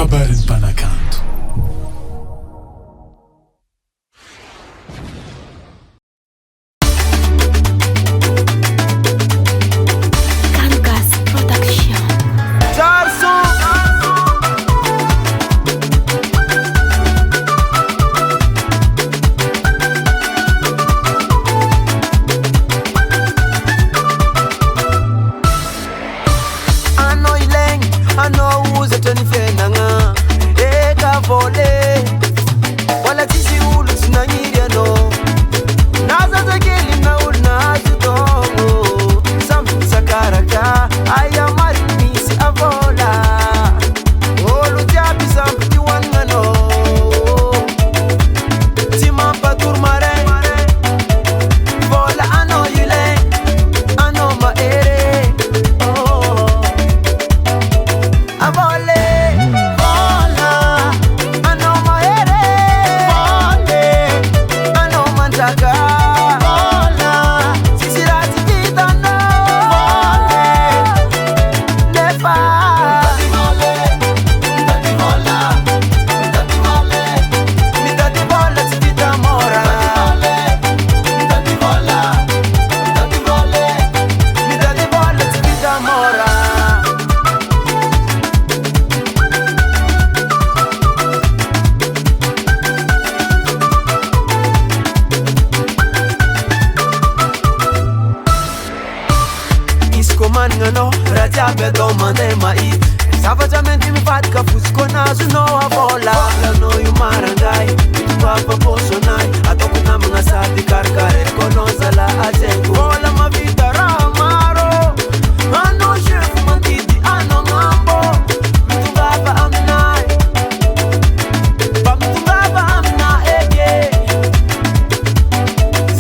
Kabarin Panakant. Kangas Production. I know who's a 25 nanga eka vole wala tisi ulu tunanyiria no naza zakeli na ulna zitongo samtu sakaraka aya marinisi avola olu tiabi sampu tiwanga no tima patur mare vola I know you lay I know my ere avole vola I know my ere vole I know mantaka vola sisirati kitano vole nefa mitati vola mitati vola tita mora mitati vola tita mora. Iskoman ngano raja bedo mane mai savagamente mi fatka fusco naso no avola no yu marangai tu papa posonai atoko na mga sati karkare konoza la ajengo vola ma vita ramaro ano chef mantiti ano ngambo mtungaba amnai pamtungaba amna ege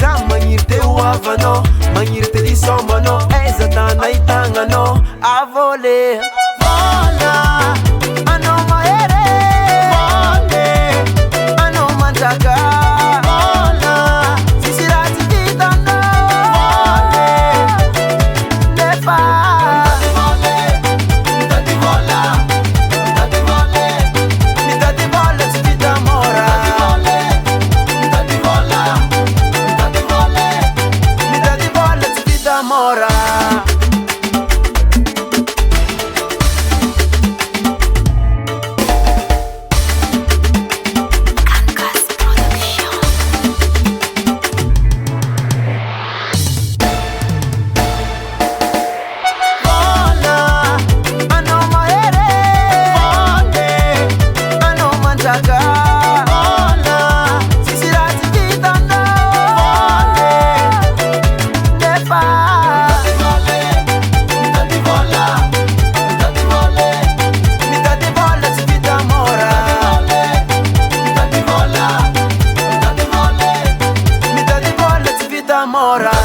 zamanyirte uavano manyirte isomano ezatana itangano avole vola ano maere vole ano mantaka vola sisirati kitano vole nefa mitati vola tita mora mitati vola tita mora. Kangas Production. Vola, I know my ere. Vole, I know mantaka. Vola, sisirati kitano. Vole, nefa. Mitati vola tita mora. Mitati vola tita mora.